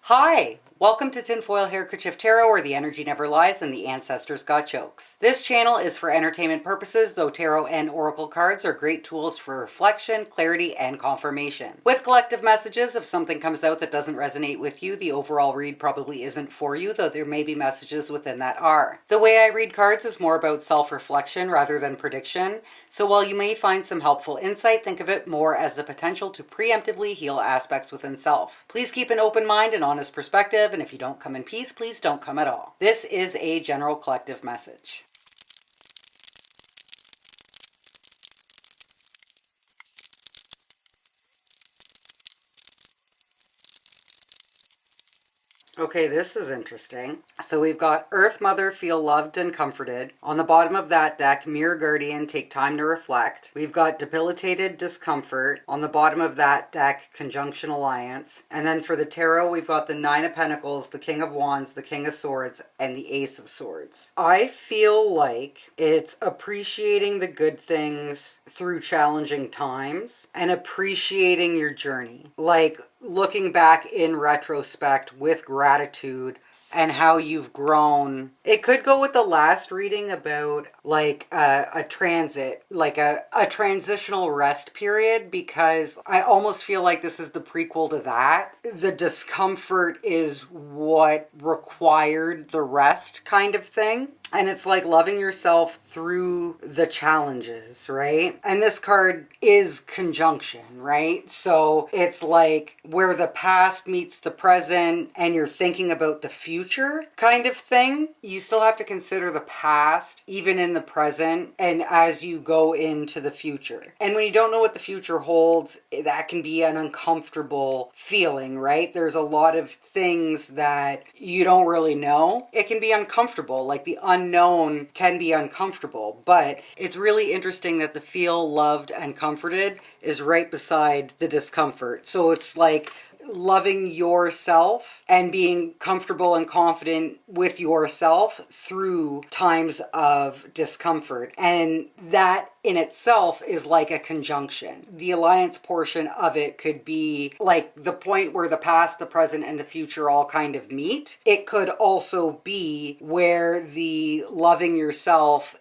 Hi! Welcome to Tinfoil Handkerchief Tarot, where the energy never lies and the ancestors got jokes. This channel is for entertainment purposes, though tarot and oracle cards are great tools for reflection, clarity, and confirmation. With collective messages, if something comes out that doesn't resonate with you, the overall read probably isn't for you, though there may be messages within that are. The way I read cards is more about self-reflection rather than prediction, so while you may find some helpful insight, think of it more as the potential to preemptively heal aspects within self. Please keep an open mind and honest perspective, and if you don't come in peace, please don't come at all. This is a general collective message. Okay, this is interesting. So we've got Earth Mother, feel loved and comforted. On the bottom of that deck, Mirror Guardian, take time to reflect. We've got Debilitated Discomfort. On the bottom of that deck, Conjunction Alliance. And then for the Tarot, we've got the Nine of Pentacles, the King of Wands, the King of Swords, and the Ace of Swords. I feel like it's appreciating the good things through challenging times and appreciating your journey. Like, looking back in retrospect with gratitude and how you've grown. It could go with the last reading about like a transit, like a transitional rest period, because I almost feel like this is the prequel to that. The discomfort is what required the rest kind of thing. And it's like loving yourself through the challenges, right? And this card is conjunction, right? So it's like where the past meets the present and you're thinking about the future kind of thing. You still have to consider the past, even in the present, and as you go into the future. And when you don't know what the future holds, that can be an uncomfortable feeling, right? There's a lot of things that you don't really know. It can be uncomfortable, like the unknown can be uncomfortable, but it's really interesting that the feel loved and comforted is right beside the discomfort. So it's like loving yourself and being comfortable and confident with yourself through times of discomfort. And that in itself is like a conjunction. The alliance portion of it could be like the point where the past, the present, and the future all kind of meet. It could also be where the loving yourself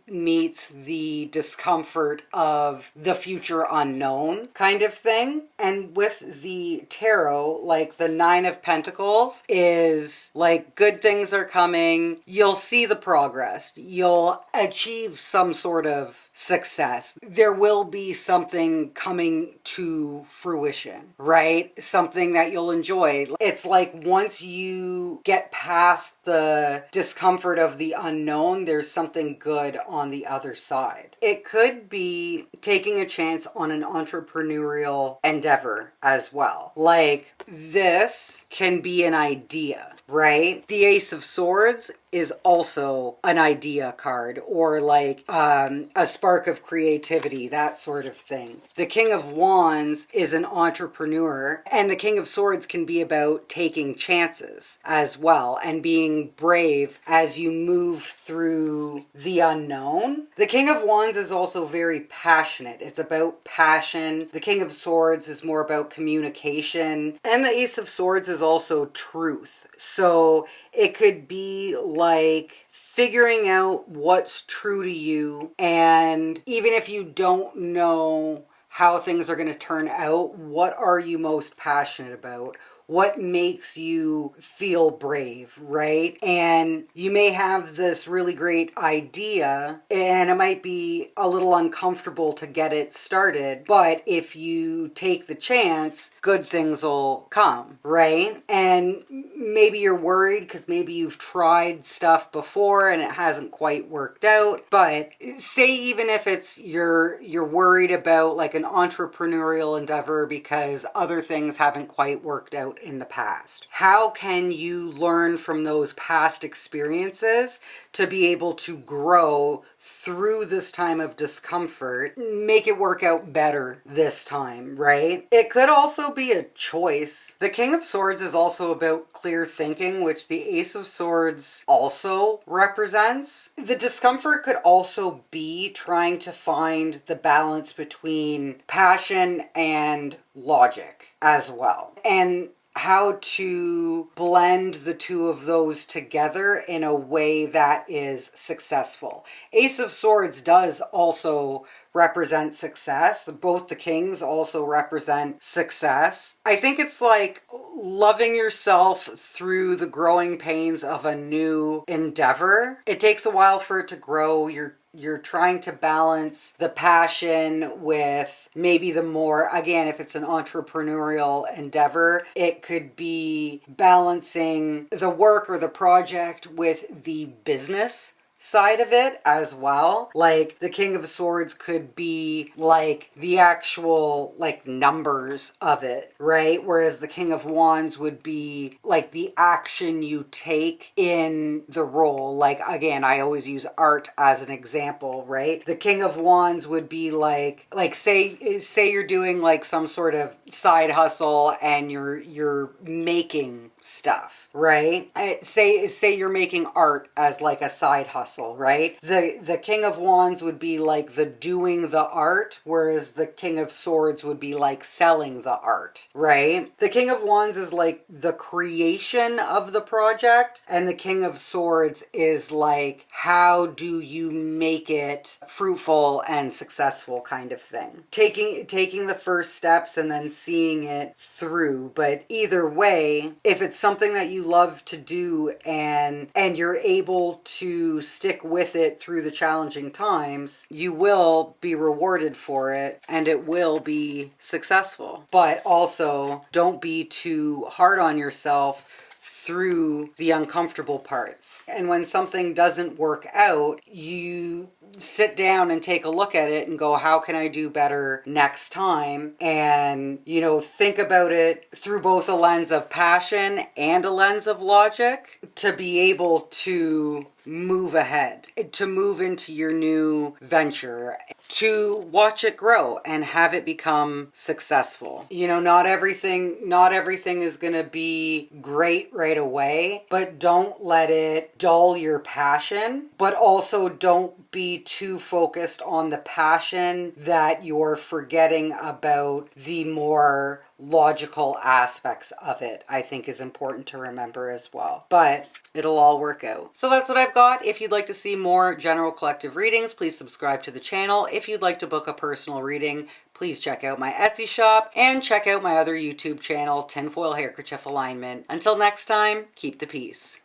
meets the discomfort of the future unknown kind of thing. And with the tarot, like the Nine of Pentacles is like good things are coming. You'll see the progress. You'll achieve some sort of success. There will be something coming to fruition, right? Something that you'll enjoy. It's like once you get past the discomfort of the unknown, there's something good on the other side. It could be taking a chance on an entrepreneurial endeavor as well. Like this can be an idea, right? The Ace of Swords is also an idea card, or like a spark of creativity, that sort of thing. The King of Wands is an entrepreneur, and the King of Swords can be about taking chances as well and being brave as you move through the unknown. The King of Wands is also very passionate. It's about passion. The King of Swords is more about communication, and the Ace of Swords is also truth. So it could be like figuring out what's true to you, and even if you don't know how things are going to turn out, what are you most passionate about? What makes you feel brave, right? And you may have this really great idea and it might be a little uncomfortable to get it started, but if you take the chance, good things will come, right? And maybe you're worried because maybe you've tried stuff before and it hasn't quite worked out, but say even if it's you're worried about like an entrepreneurial endeavor because other things haven't quite worked out in the past. How can you learn from those past experiences to be able to grow through this time of discomfort, make it work out better this time, right? It could also be a choice. The King of Swords is also about clear thinking, which the Ace of Swords also represents. The discomfort could also be trying to find the balance between passion and logic as well. And how to blend the two of those together in a way that is successful. Ace of Swords does also represent success. Both the kings also represent success. I think it's like loving yourself through the growing pains of a new endeavor. It takes a while for it to grow. You're trying to balance the passion with maybe the more, again, if it's an entrepreneurial endeavor, it could be balancing the work or the project with the business side of it as well. Like the King of Swords could be like the actual like numbers of it, right? Whereas the King of Wands would be like the action you take in the role. Like again, I always use art as an example, right? The King of Wands would be like say you're doing like some sort of side hustle and you're making stuff, right? Say you're making art as like a side hustle, right? The King of Wands would be like the doing the art, whereas the King of Swords would be like selling the art, right? The King of Wands is like the creation of the project, and the King of Swords is like how do you make it fruitful and successful kind of thing. Taking the first steps and then seeing it through. But either way, if it's something that you love to do and you're able to stick with it through the challenging times, you will be rewarded for it and it will be successful. But also don't be too hard on yourself through the uncomfortable parts. And when something doesn't work out, you sit down and take a look at it and go, how can I do better next time? And, think about it through both a lens of passion and a lens of logic to be able to move ahead, to move into your new venture, to watch it grow and have it become successful. Not everything is going to be great right away, but don't let it dull your passion, but also don't be too focused on the passion that you're forgetting about the more logical aspects of it, I think is important to remember as well. But it'll all work out. So that's what I've got. If you'd like to see more general collective readings, please subscribe to the channel. If you'd like to book a personal reading, please check out my Etsy shop and check out my other YouTube channel, Tinfoil Handkerchief Alignment. Until next time, keep the peace.